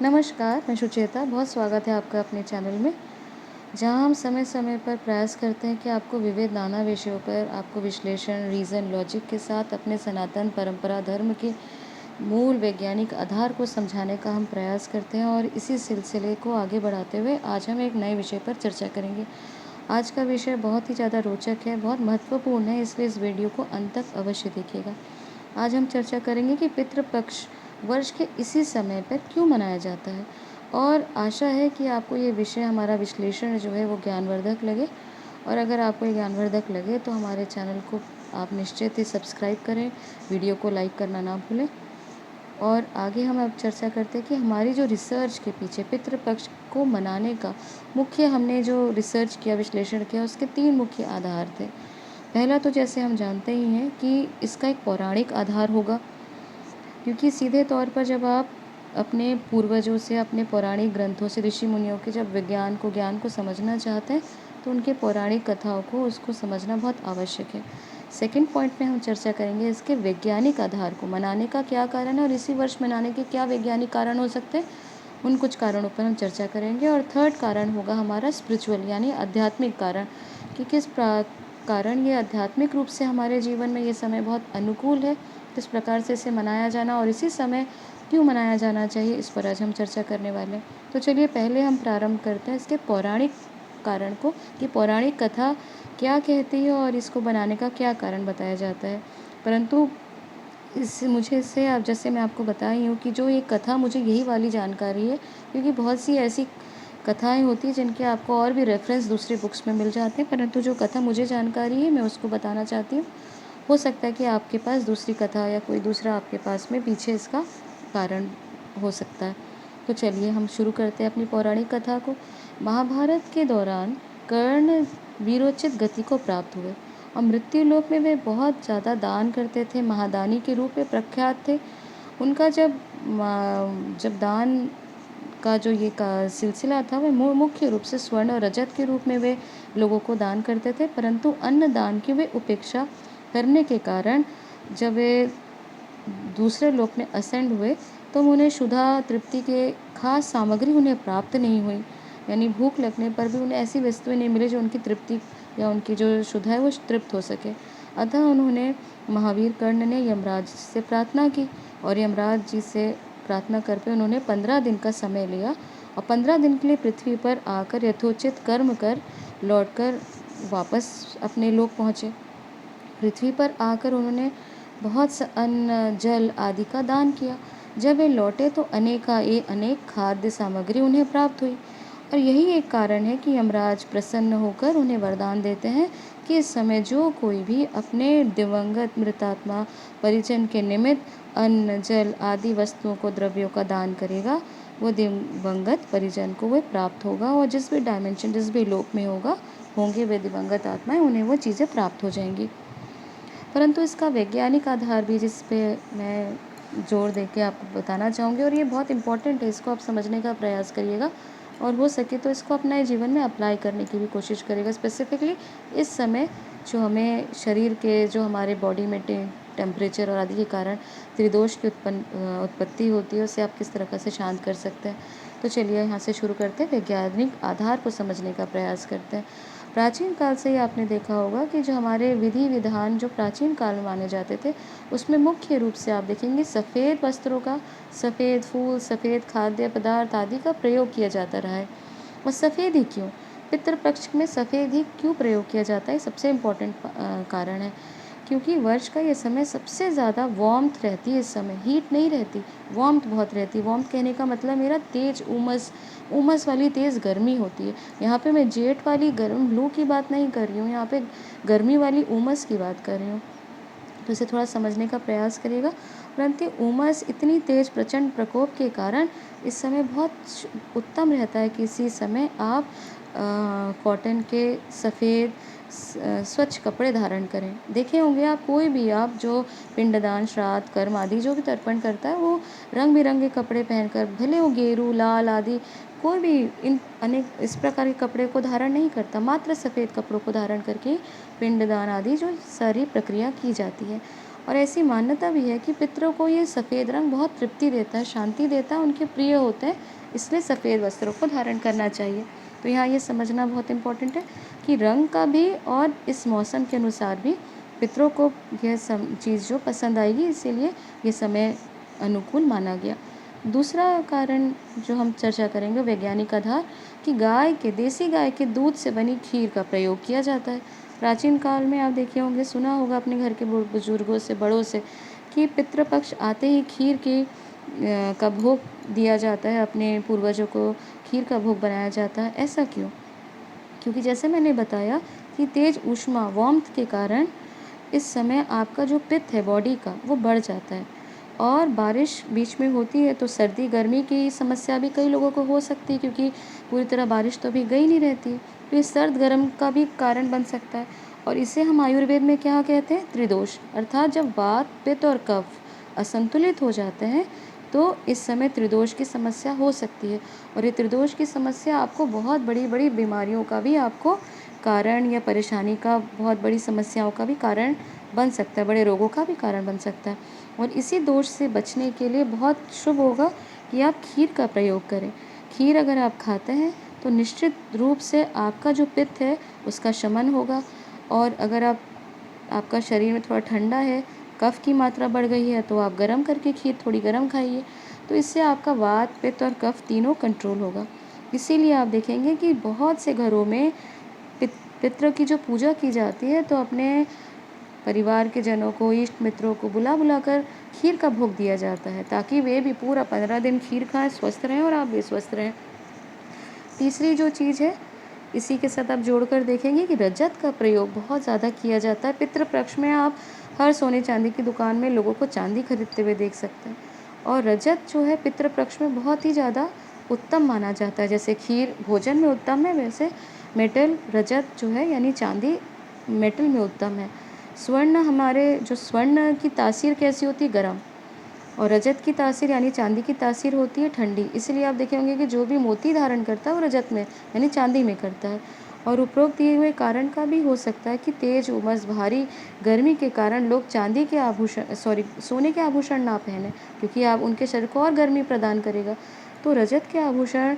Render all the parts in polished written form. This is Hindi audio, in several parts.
नमस्कार, मैं सुचेता। बहुत स्वागत है आपका अपने चैनल में, जहाँ हम समय-समय पर प्रयास करते हैं कि आपको विविध नाना विषयों पर आपको विश्लेषण, रीज़न, लॉजिक के साथ अपने सनातन परंपरा धर्म के मूल वैज्ञानिक आधार को समझाने का हम प्रयास करते हैं और इसी सिलसिले को आगे बढ़ाते हुए आज हम एक नए विषय पर चर्चा करेंगे। आज का विषय बहुत ही ज़्यादा रोचक है, बहुत महत्वपूर्ण है, इसलिए इस वीडियो को अंत तक अवश्य देखिएगा। आज हम चर्चा करेंगे कि पितृपक्ष वर्ष के इसी समय पर क्यों मनाया जाता है और आशा है कि आपको ये विषय हमारा विश्लेषण जो है वो ज्ञानवर्धक लगे। और अगर आपको ये ज्ञानवर्धक लगे तो हमारे चैनल को आप निश्चित ही सब्सक्राइब करें, वीडियो को लाइक करना ना भूलें। और आगे हम अब चर्चा करते हैं कि हमारी जो रिसर्च के पीछे पितृपक्ष को मनाने का मुख्य हमने जो रिसर्च किया, विश्लेषण किया, उसके 3 मुख्य आधार थे। पहला तो जैसे हम जानते ही हैं कि इसका एक पौराणिक आधार होगा, क्योंकि सीधे तौर पर जब आप अपने पूर्वजों से, अपने पौराणिक ग्रंथों से, ऋषि मुनियों के जब ज्ञान को समझना चाहते हैं तो उनके पौराणिक कथाओं को उसको समझना बहुत आवश्यक है। सेकंड पॉइंट में हम चर्चा करेंगे इसके वैज्ञानिक आधार को, मनाने का क्या कारण है और इसी वर्ष मनाने के क्या वैज्ञानिक कारण हो सकते हैं, उन कुछ कारणों पर हम चर्चा करेंगे। और थर्ड कारण होगा हमारा स्पिरिचुअल यानी आध्यात्मिक कारण, कि किस कारण ये आध्यात्मिक रूप से हमारे जीवन में ये समय बहुत अनुकूल है, किस प्रकार से इसे मनाया जाना और इसी समय क्यों मनाया जाना चाहिए, इस पर आज हम चर्चा करने वाले हैं। तो चलिए पहले हम प्रारंभ करते हैं इसके पौराणिक कारण को, कि पौराणिक कथा क्या कहती है और इसको बनाने का क्या कारण बताया जाता है। परंतु इससे आप, जैसे मैं आपको बताई हूँ कि जो ये कथा, मुझे यही वाली जानकारी है, क्योंकि बहुत सी ऐसी कथाएं होती हैं जिनके आपको और भी रेफरेंस दूसरी बुक्स में मिल जाते हैं, परंतु जो कथा मुझे जानकारी है मैं उसको बताना चाहती हूँ। हो सकता है कि आपके पास दूसरी कथा या कोई दूसरा आपके पास में पीछे इसका कारण हो सकता है। तो चलिए हम शुरू करते हैं अपनी पौराणिक कथा को। महाभारत के दौरान कर्ण वीरोचित गति को प्राप्त हुए और मृत्यु लोक में वे बहुत ज़्यादा दान करते थे, महादानी के रूप में प्रख्यात थे। उनका जब दान का जो ये का सिलसिला था, वह मुख्य रूप से स्वर्ण और रजत के रूप में वे लोगों को दान करते थे, परंतु अन्न दान की वे उपेक्षा करने के कारण जब वे दूसरे लोक में असेंड हुए तो उन्हें क्षुधा तृप्ति के खास सामग्री उन्हें प्राप्त नहीं हुई, यानी भूख लगने पर भी उन्हें ऐसी वस्तुएं नहीं मिली जो उनकी तृप्ति या उनकी जो क्षुधा है वो तृप्त हो सके। अतः उन्होंने, महावीर कर्ण ने यमराज से प्रार्थना की और यमराज जी से प्रार्थना करके उन्होंने 15 दिन का समय लिया और 15 दिन के लिए पृथ्वी पर आकर यथोचित कर्म कर लौटकर वापस अपने लोक पहुँचे। पृथ्वी पर आकर उन्होंने बहुत सा अन्न, जल आदि का दान किया। जब वे लौटे तो अनेक खाद्य सामग्री उन्हें प्राप्त हुई और यही एक कारण है कि यमराज प्रसन्न होकर उन्हें वरदान देते हैं कि इस समय जो कोई भी अपने दिवंगत मृतात्मा परिजन के निमित्त अन्न, जल आदि वस्तुओं को, द्रव्यों का दान करेगा, वो दिवंगत परिजन को वह प्राप्त होगा और जिस भी डायमेंशन, जिस भी लोक में होंगे वे दिवंगत आत्माएं, उन्हें वो चीज़ें प्राप्त हो जाएंगी। परंतु इसका वैज्ञानिक आधार भी, जिस पे मैं जोर दे के आपको बताना चाहूँगी, और ये बहुत इम्पोर्टेंट है, इसको आप समझने का प्रयास करिएगा और हो सके तो इसको अपने जीवन में अप्लाई करने की भी कोशिश करिएगा। स्पेसिफिकली इस समय जो हमें शरीर के, जो हमारे बॉडी में टेम्परेचर और आदि के कारण त्रिदोष की उत्पत्ति होती है, उसे आप किस तरह से शांत कर सकते हैं। तो चलिए यहाँ से शुरू करते हैं, वैज्ञानिक आधार को समझने का प्रयास करते हैं। प्राचीन काल से ही आपने देखा होगा कि जो हमारे विधि विधान जो प्राचीन काल में माने जाते थे, उसमें मुख्य रूप से आप देखेंगे सफ़ेद वस्त्रों का, सफ़ेद फूल, सफ़ेद खाद्य पदार्थ आदि का प्रयोग किया जाता रहा है। और सफ़ेद ही क्यों, पितृपक्ष में सफ़ेद ही क्यों प्रयोग किया जाता है, सबसे इम्पोर्टेंट कारण है, क्योंकि वर्ष का ये समय सबसे ज़्यादा वार्मथ रहती है। इस समय हीट नहीं रहती, वार्मथ बहुत रहती है। वार्मथ कहने का मतलब मेरा तेज उमस वाली तेज़ गर्मी होती है। यहाँ पे मैं जेठ वाली गर्म लू की बात नहीं कर रही हूँ, यहाँ पे गर्मी वाली उमस की बात कर रही हूँ। तो इसे थोड़ा समझने का प्रयास करिएगा। परंतु उमस, इतनी तेज प्रचंड प्रकोप के कारण इस समय बहुत उत्तम रहता है कि इसी समय आप कॉटन के सफ़ेद स्वच्छ कपड़े धारण करें। देखे होंगे आप, कोई भी आप जो पिंडदान, श्राद्ध, कर्म आदि जो भी तर्पण करता है, वो रंग बिरंगे कपड़े पहनकर, भले वो गेरू, लाल आदि कोई भी इन अनेक इस प्रकार के कपड़े को धारण नहीं करता, मात्र सफ़ेद कपड़ों को धारण करके पिंडदान आदि जो सारी प्रक्रिया की जाती है। और ऐसी मान्यता भी है कि पितरों को ये सफ़ेद रंग बहुत तृप्ति देता है, शांति देता है, उनके प्रिय होते हैं, इसलिए सफ़ेद वस्त्रों को धारण करना चाहिए। तो यहाँ ये समझना बहुत इम्पोर्टेंट है कि रंग का भी और इस मौसम के अनुसार भी पितरों को यह चीज़ जो पसंद आएगी, इसीलिए ये समय अनुकूल माना गया। दूसरा कारण जो हम चर्चा करेंगे वैज्ञानिक आधार, कि देसी गाय के दूध से बनी खीर का प्रयोग किया जाता है। प्राचीन काल में आप देखे होंगे, सुना होगा अपने घर के बुजुर्गों से, बड़ों से, कि पितृपक्ष आते ही खीर का भोग दिया जाता है, अपने पूर्वजों को खीर का भोग बनाया जाता है। ऐसा क्यों? क्योंकि जैसे मैंने बताया कि तेज ऊष्मा वार्मथ के कारण इस समय आपका जो पित्त है बॉडी का, वो बढ़ जाता है, और बारिश बीच में होती है तो सर्दी गर्मी की समस्या भी कई लोगों को हो सकती है, क्योंकि पूरी तरह बारिश तो अभी गई नहीं रहती, तो ये सर्द गर्म का भी कारण बन सकता है। और इसे हम आयुर्वेद में क्या कहते हैं? त्रिदोष। अर्थात जब वात, पित्त और कफ असंतुलित हो जाते हैं तो इस समय त्रिदोष की समस्या हो सकती है, और ये त्रिदोष की समस्या आपको बहुत बड़ी बड़ी बीमारियों का भी आपको कारण, या परेशानी का, बहुत बड़ी समस्याओं का भी कारण बन सकता है, बड़े रोगों का भी कारण बन सकता है। और इसी दोष से बचने के लिए बहुत शुभ होगा कि आप खीर का प्रयोग करें। खीर अगर आप खाते हैं तो निश्चित रूप से आपका जो पित्त है उसका शमन होगा, और अगर आपका शरीर में थोड़ा ठंडा है, कफ की मात्रा बढ़ गई है, तो आप गर्म करके खीर थोड़ी गर्म खाइए, तो इससे आपका वात, पित्त और कफ तीनों कंट्रोल होगा। इसीलिए आप देखेंगे कि बहुत से घरों में पितरों की जो पूजा की जाती है तो अपने परिवार के जनों को, इष्ट मित्रों को बुला कर खीर का भोग दिया जाता है, ताकि वे भी पूरा 15 दिन खीर खाएं, स्वस्थ रहें, और आप भी स्वस्थ रहें। तीसरी जो चीज़ है, इसी के साथ आप जोड़कर देखेंगे कि रजत का प्रयोग बहुत ज़्यादा किया जाता है। पितृपक्ष में आप हर सोने चांदी की दुकान में लोगों को चांदी खरीदते हुए देख सकते हैं, और रजत जो है पितृपक्ष में बहुत ही ज़्यादा उत्तम माना जाता है। जैसे खीर भोजन में उत्तम है, वैसे मेटल रजत जो है यानी चांदी मेटल में उत्तम है। स्वर्ण की तासीर कैसी होती है? गर्म, और रजत की तासीर यानी चांदी की तासीर होती है ठंडी। इसलिए आप देखे होंगे कि जो भी मोती धारण करता है वो रजत में यानी चांदी में करता है। और उपरोक्त दिए हुए कारण का भी हो सकता है कि तेज उमस, भारी गर्मी के कारण लोग सोने के आभूषण ना पहने, क्योंकि आप उनके शरीर को और गर्मी प्रदान करेगा। तो रजत के आभूषण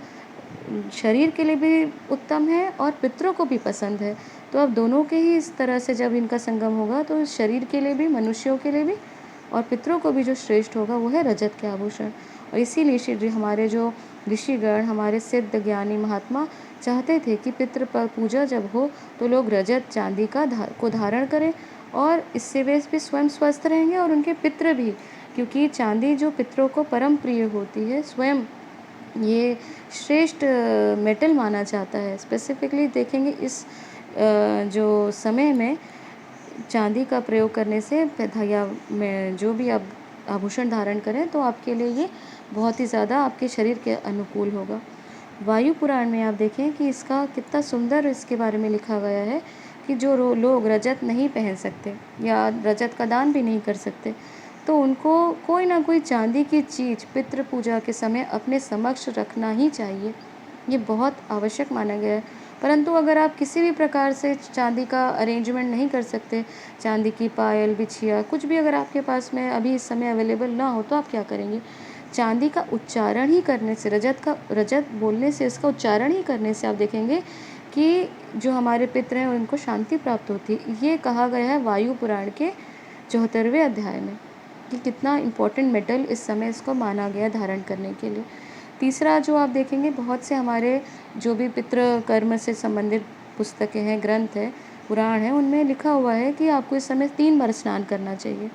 शरीर के लिए भी उत्तम है और पितरों को भी पसंद है। तो अब दोनों के ही इस तरह से जब इनका संगम होगा तो शरीर के लिए भी, मनुष्यों के लिए भी, और पितरों को भी जो श्रेष्ठ होगा वो है रजत के आभूषण। और इसीलिए हमारे जो ऋषिगण, हमारे सिद्ध ज्ञानी महात्मा चाहते थे कि पितृ पूजा जब हो तो लोग रजत, चांदी को धारण करें, और इससे वे भी स्वयं स्वस्थ रहेंगे और उनके पितृ भी, क्योंकि चांदी जो पितरों को परम प्रिय होती है, स्वयं ये श्रेष्ठ मेटल माना जाता है। स्पेसिफिकली देखेंगे इस जो समय में चांदी का प्रयोग करने से या में जो भी आप आभूषण धारण करें तो आपके लिए ये बहुत ही ज़्यादा आपके शरीर के अनुकूल होगा। वायु पुराण में आप देखें कि इसका कितना सुंदर इसके बारे में लिखा गया है कि जो लोग रजत नहीं पहन सकते या रजत का दान भी नहीं कर सकते, तो उनको कोई ना कोई चांदी की चीज़ पितृ पूजा के समय अपने समक्ष रखना ही चाहिए। ये बहुत आवश्यक माना गया है। परंतु अगर आप किसी भी प्रकार से चांदी का अरेंजमेंट नहीं कर सकते, चांदी की पायल, बिछिया, कुछ भी अगर आपके पास में अभी इस समय अवेलेबल ना हो, तो आप क्या करेंगे? चांदी का उच्चारण ही करने से, रजत बोलने से, इसका उच्चारण ही करने से आप देखेंगे कि जो हमारे पितृ हैं उनको शांति प्राप्त होती है। ये कहा गया है वायु पुराण के 74वें अध्याय में कि कितना इम्पोर्टेंट मेटल इस समय इसको माना गया धारण करने के लिए। तीसरा जो आप देखेंगे, बहुत से हमारे जो भी पितृ कर्म से संबंधित पुस्तकें हैं, ग्रंथ है, पुराण है, उनमें लिखा हुआ है कि आपको इस समय 3 बार स्नान करना चाहिए।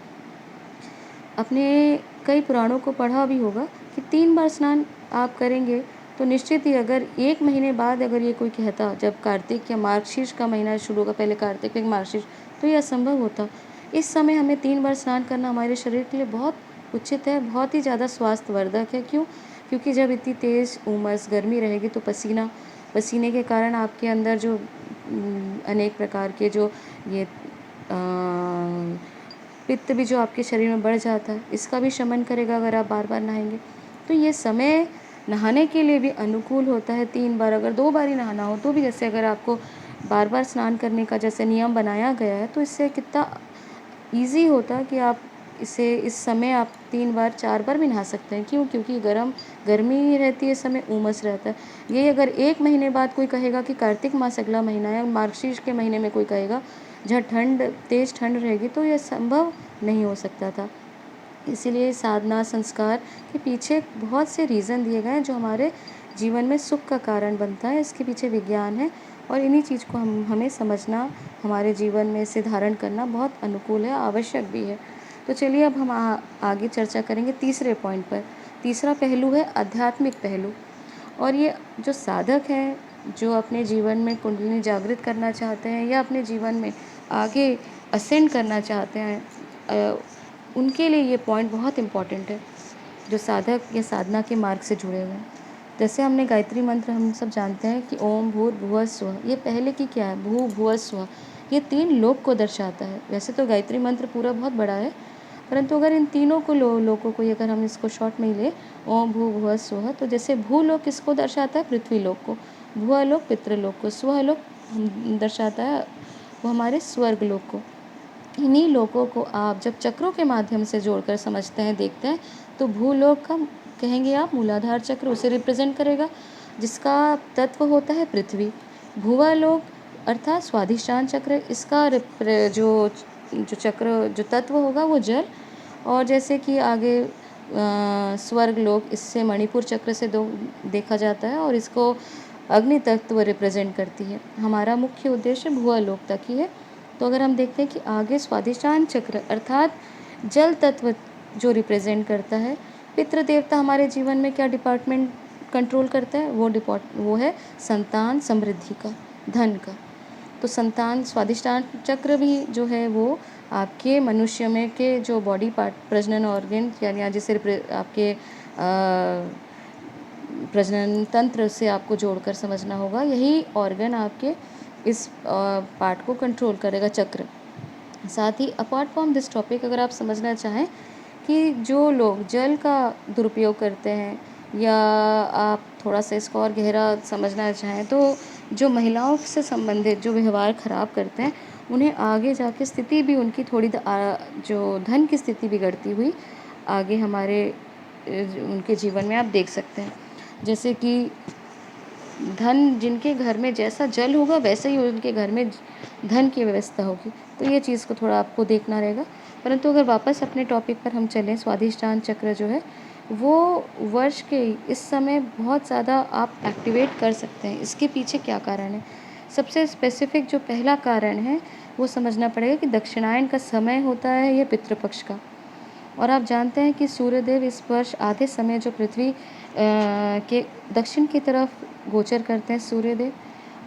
अपने कई पुराणों को पढ़ा भी होगा कि 3 बार स्नान आप करेंगे तो निश्चित ही, अगर 1 महीने बाद अगर ये कोई कहता, जब कार्तिक या मार्गशीर्ष का महीना शुरू होगा, पहले कार्तिक फिर मार्गशीर्ष, तो ये असंभव होता। इस समय हमें 3 बार स्नान करना हमारे शरीर के लिए बहुत उचित है, बहुत ही ज़्यादा स्वास्थ्यवर्धक है। क्यों? क्योंकि जब इतनी तेज़ उमस, गर्मी रहेगी तो पसीने के कारण आपके अंदर जो अनेक प्रकार के जो ये पित्त भी जो आपके शरीर में बढ़ जाता है, इसका भी शमन करेगा अगर आप बार बार नहाएंगे। तो ये समय नहाने के लिए भी अनुकूल होता है 3 बार। अगर 2 बार ही नहाना हो तो भी, जैसे अगर आपको बार बार स्नान करने का जैसे नियम बनाया गया है, तो इससे कितना ईज़ी होता कि आप इस समय आप 3 बार 4 बार भी नहा सकते हैं। क्यों? क्योंकि गर्मी रहती है, इस समय उमस रहता है। यही अगर 1 महीने बाद कोई कहेगा कि कार्तिक मास अगला महीना है, मार्गशीर्ष के महीने में कोई कहेगा जहाँ तेज़ ठंड रहेगी, तो यह संभव नहीं हो सकता था। इसीलिए साधना संस्कार के पीछे बहुत से रीज़न दिए गए हैं जो हमारे जीवन में सुख का कारण बनता है। इसके पीछे विज्ञान है और इन्हीं चीज़ को हमें समझना, हमारे जीवन में इसे धारण करना बहुत अनुकूल है, आवश्यक भी है। तो चलिए अब हम आगे चर्चा करेंगे तीसरे पॉइंट पर। तीसरा पहलू है आध्यात्मिक पहलू। और ये जो साधक हैं, जो अपने जीवन में कुंडलिनी जागृत करना चाहते हैं या अपने जीवन में आगे असेंड करना चाहते हैं, उनके लिए ये पॉइंट बहुत इम्पॉर्टेंट है, जो साधक या साधना के मार्ग से जुड़े हुए हैं। जैसे हमने गायत्री मंत्र हम सब जानते हैं कि ओम भूर्भुवः स्वः, ये पहले की क्या है, भू भुवः स्वः, ये 3 लोक को दर्शाता है। वैसे तो गायत्री मंत्र पूरा बहुत बड़ा है, परंतु अगर इन तीनों को लोकों को अगर हम इसको शॉर्ट में ही ले, ओम भू भुवः स्वः, तो जैसे भूलोक किसको दर्शाता है, पृथ्वी लोक को, भुवः लोक पितृलोक को, स्वः लोक दर्शाता है वो हमारे स्वर्ग लोक को। इन्हीं लोकों को आप जब चक्रों के माध्यम से जोड़कर समझते हैं, देखते हैं, तो भूलोक का कहेंगे आप मूलाधार चक्र उसे रिप्रेजेंट करेगा, जिसका तत्व होता है पृथ्वी। भुवा लोक अर्थात स्वाधिष्ठान चक्र, इसका जो चक्र जो तत्व होगा वो जल। और जैसे कि आगे स्वर्ग लोक, इससे मणिपुर चक्र से देखा जाता है और इसको अग्नि तत्व रिप्रेजेंट करती है। हमारा मुख्य उद्देश्य भुवा लोक तक ही है। तो अगर हम देखते हैं कि आगे स्वाधिष्ठान चक्र अर्थात जल तत्व जो रिप्रेजेंट करता है, पितृ देवता हमारे जीवन में क्या डिपार्टमेंट कंट्रोल करता है, वो है संतान समृद्धि का, धन का। तो संतान स्वाधिष्ठान चक्र भी जो है वो आपके मनुष्य में के जो बॉडी पार्ट प्रजनन ऑर्गन यानी जिसे आपके प्रजनन तंत्र से आपको जोड़कर समझना होगा। यही ऑर्गन आपके इस पार्ट को कंट्रोल करेगा, चक्र। साथ ही अपार्ट फ्रॉम दिस टॉपिक अगर आप समझना चाहें कि जो लोग जल का दुरुपयोग करते हैं, या आप थोड़ा सा इसको और गहरा समझना चाहें, तो जो महिलाओं से संबंधित जो व्यवहार ख़राब करते हैं, उन्हें आगे जाके स्थिति भी उनकी थोड़ी जो धन की स्थिति बिगड़ती हुई आगे हमारे उनके जीवन में आप देख सकते हैं। जैसे कि धन, जिनके घर में जैसा जल होगा वैसे ही उनके घर में धन की व्यवस्था होगी। तो ये चीज़ को थोड़ा आपको देखना रहेगा। परंतु अगर वापस अपने टॉपिक पर हम चलें, स्वाधिष्ठान चक्र जो है वो वर्ष के इस समय बहुत ज़्यादा आप एक्टिवेट कर सकते हैं। इसके पीछे क्या कारण है? सबसे स्पेसिफिक जो पहला कारण है वो समझना पड़ेगा कि दक्षिणायन का समय होता है ये पितृपक्ष का। और आप जानते हैं कि सूर्यदेव इस वर्ष आधे समय जो पृथ्वी के दक्षिण की तरफ गोचर करते हैं सूर्यदेव,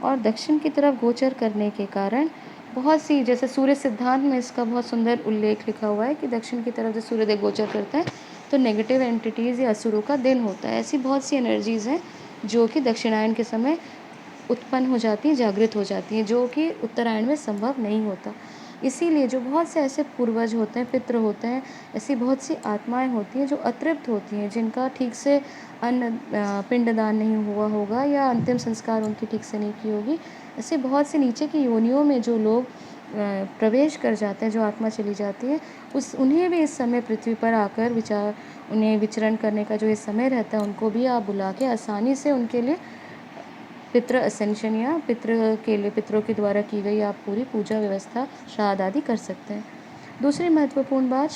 और दक्षिण की तरफ गोचर करने के कारण बहुत सी, जैसे सूर्य सिद्धांत में इसका बहुत सुंदर उल्लेख लिखा हुआ है कि दक्षिण की तरफ जब सूर्यदेव गोचर करते हैं तो नेगेटिव एंटिटीज़ या असुरों का दिन होता है। ऐसी बहुत सी एनर्जीज़ हैं जो कि दक्षिणायन के समय उत्पन्न हो जाती हैं, जागृत हो जाती हैं, जो कि उत्तरायण में संभव नहीं होता। इसीलिए जो बहुत से ऐसे पूर्वज होते हैं, पितृ होते हैं, ऐसी बहुत सी आत्माएं होती हैं जो अतृप्त होती हैं, जिनका ठीक से पिंडदान नहीं हुआ होगा या अंतिम संस्कार उनकी ठीक से नहीं की होगी। ऐसे बहुत से नीचे की योनियों में जो लोग प्रवेश कर जाते हैं, जो आत्मा चली जाती है, उन्हें भी इस समय पृथ्वी पर आकर उन्हें विचरण करने का जो ये समय रहता है, उनको भी आप बुला के आसानी से उनके लिए पितृ असेंशन या पितरों के द्वारा की गई आप पूरी पूजा व्यवस्था श्राद्ध आदि कर सकते हैं। दूसरी महत्वपूर्ण बात,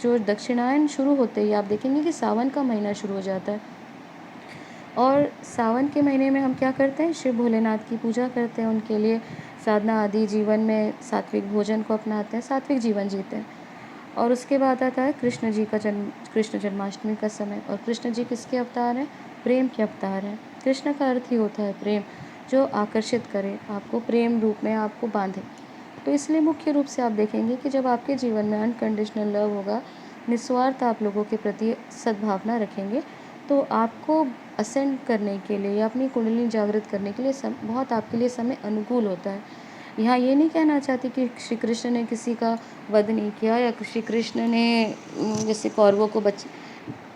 जो दक्षिणायन शुरू होते ही आप देखेंगे कि सावन का महीना शुरू हो जाता है, और सावन के महीने में हम क्या करते हैं, शिव भोलेनाथ की पूजा करते हैं, उनके लिए साधना आदि, जीवन में सात्विक भोजन को अपनाते हैं, सात्विक जीवन जीते हैं। और उसके बाद आता है कृष्ण जी का कृष्ण जन्माष्टमी का समय। और कृष्ण जी किसके अवतार हैं? प्रेम के अवतार हैं। कृष्ण का अर्थ ही होता है प्रेम, जो आकर्षित करे, आपको प्रेम रूप में आपको बांधे। तो इसलिए मुख्य रूप से आप देखेंगे कि जब आपके जीवन में अनकंडीशनल लव होगा, निस्वार्थ आप लोगों के प्रति सद्भावना रखेंगे, तो आपको असेंड करने के लिए या अपनी कुंडली जागृत करने के लिए बहुत आपके लिए समय अनुकूल होता है। यहाँ ये नहीं कहना चाहती कि श्री कृष्ण ने किसी का वध नहीं किया, या श्री कृष्ण ने जैसे कौरवों को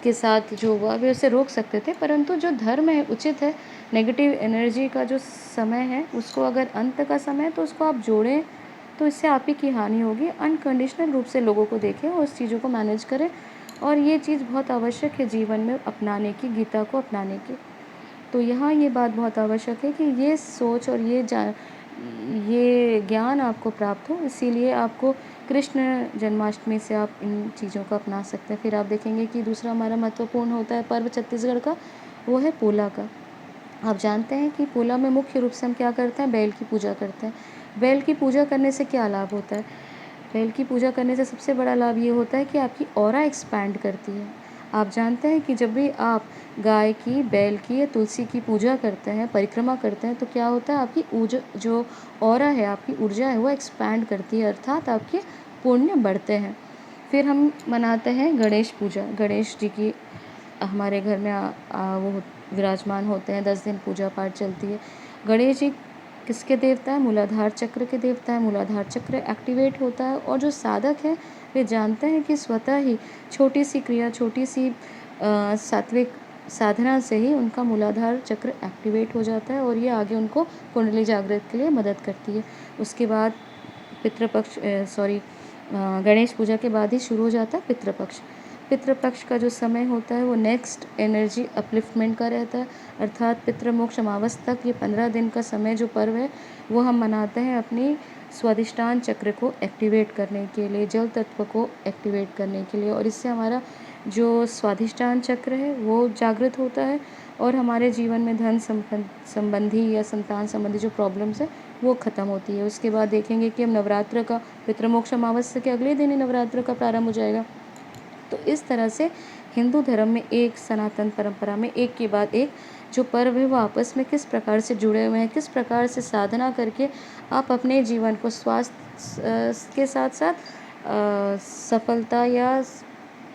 के साथ जो हुआ वे उसे रोक सकते थे, परंतु जो धर्म है उचित है। नेगेटिव एनर्जी का जो समय है उसको, अगर अंत का समय है तो उसको आप जोड़ें, तो इससे आप ही की हानि होगी। अनकंडीशनल रूप से लोगों को देखें और उस चीज़ों को मैनेज करें, और ये चीज़ बहुत आवश्यक है जीवन में अपनाने की, गीता को अपनाने की। तो यहाँ ये बात बहुत आवश्यक है कि ये सोच और ये ज्ञान आपको प्राप्त हो, इसीलिए आपको कृष्ण जन्माष्टमी से आप इन चीज़ों को अपना सकते हैं। फिर आप देखेंगे कि दूसरा हमारा महत्वपूर्ण होता है पर्व छत्तीसगढ़ का, वो है पोला का। आप जानते हैं कि पोला में मुख्य रूप से हम क्या करते हैं, बैल की पूजा करते हैं। बैल की पूजा करने से क्या लाभ होता है? बैल की पूजा करने से सबसे बड़ा लाभ ये होता है कि आपकी ऑरा एक्सपैंड करती है। आप जानते हैं कि जब भी आप गाय की, बैल की या तुलसी की पूजा करते हैं, परिक्रमा करते हैं, तो क्या होता है, आपकी जो ऑरा है, आपकी ऊर्जा है, वो एक्सपैंड करती है, अर्थात आपके पुण्य बढ़ते हैं। फिर हम मनाते हैं गणेश पूजा। गणेश जी की हमारे घर में वो विराजमान होते हैं, 10 दिन पूजा पाठ चलती है। गणेश जी किसके देवता है? मूलाधार चक्र के देवता है। मूलाधार चक्र एक्टिवेट होता है और जो साधक है वे जानते हैं कि स्वतः ही छोटी सी क्रिया, छोटी सी सात्विक साधना से ही उनका मूलाधार चक्र एक्टिवेट हो जाता है और ये आगे उनको कुंडली जागृत के लिए मदद करती है। उसके बाद पितृपक्ष गणेश पूजा के बाद ही शुरू हो जाता है पितृपक्ष। पितृपक्ष का जो समय होता है वो नेक्स्ट एनर्जी अपलिफ्टमेंट का रहता है, अर्थात पितृमोक्ष अमावस तक ये 15 दिन का समय जो पर्व है वो हम मनाते हैं अपनी स्वादिष्टान चक्र को एक्टिवेट करने के लिए, जल तत्व को एक्टिवेट करने के लिए, और इससे हमारा जो स्वादिष्टान चक्र है वो जागृत होता है और हमारे जीवन में धन संबंधी या संतान संबंधी जो प्रॉब्लम्स है वो ख़त्म होती है। उसके बाद देखेंगे कि हम नवरात्र का पितृमोक्ष अमावस्या के अगले दिन ही नवरात्र का प्रारंभ हो जाएगा। तो इस तरह से हिंदू धर्म में एक सनातन परंपरा में एक के बाद एक जो पर्व है वो आपस में किस प्रकार से जुड़े हुए हैं, किस प्रकार से साधना करके आप अपने जीवन को स्वास्थ्य के साथ साथ सफलता या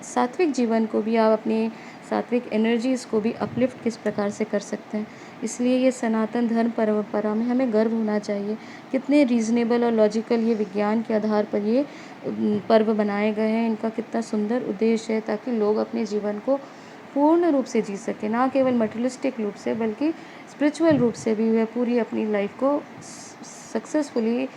सात्विक जीवन को भी, आप अपनी सात्विक एनर्जीज़ को भी अपलिफ्ट किस प्रकार से कर सकते हैं। इसलिए ये सनातन धर्म परंपरा में हमें गर्व होना चाहिए। कितने रीज़नेबल और लॉजिकल ये विज्ञान के आधार पर ये पर्व बनाए गए हैं, इनका कितना सुंदर उद्देश्य है ताकि लोग अपने जीवन को पूर्ण रूप से जी सकें, ना केवल मटेरियलिस्टिक रूप से बल्कि स्पिरिचुअल रूप से भी वह पूरी अपनी लाइफ को सक्सेसफुली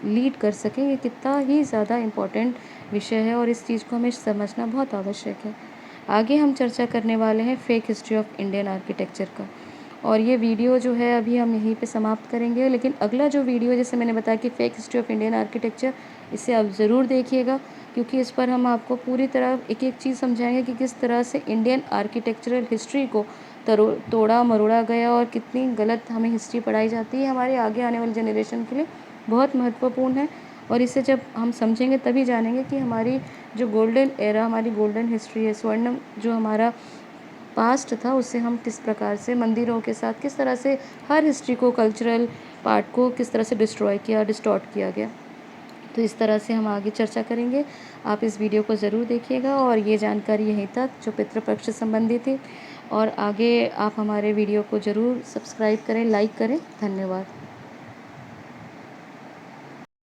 लीड कर सकें। ये कितना ही ज़्यादा इम्पोर्टेंट विषय है और इस चीज़ को हमें समझना बहुत आवश्यक है। आगे हम चर्चा करने वाले हैं fake history of Indian architecture का, और ये वीडियो जो है अभी हम यहीं पे समाप्त करेंगे, लेकिन अगला जो वीडियो जैसे मैंने बताया कि fake history of Indian architecture, इसे आप ज़रूर देखिएगा क्योंकि इस पर हम आपको पूरी तरह एक एक चीज़ समझाएंगे कि किस तरह से इंडियन आर्किटेक्चरल हिस्ट्री को तोड़ा मरोड़ा गया और कितनी गलत हमें हिस्ट्री पढ़ाई जाती है। हमारे आगे आने वाले जनरेशन के लिए बहुत महत्वपूर्ण है और इसे जब हम समझेंगे तभी जानेंगे कि हमारी जो गोल्डन एरा, हमारी गोल्डन हिस्ट्री है, स्वर्णिम जो हमारा पास्ट था, उससे हम किस प्रकार से मंदिरों के साथ किस तरह से हर हिस्ट्री को, कल्चरल पार्ट को किस तरह से डिस्ट्रॉय किया, डिस्टॉर्ट किया गया। तो इस तरह से हम आगे चर्चा करेंगे। आप इस वीडियो को ज़रूर देखिएगा और ये जानकारी यहीं तक जो पितृपक्ष से संबंधित थी, और आगे आप हमारे वीडियो को ज़रूर सब्सक्राइब करें, लाइक करें। धन्यवाद।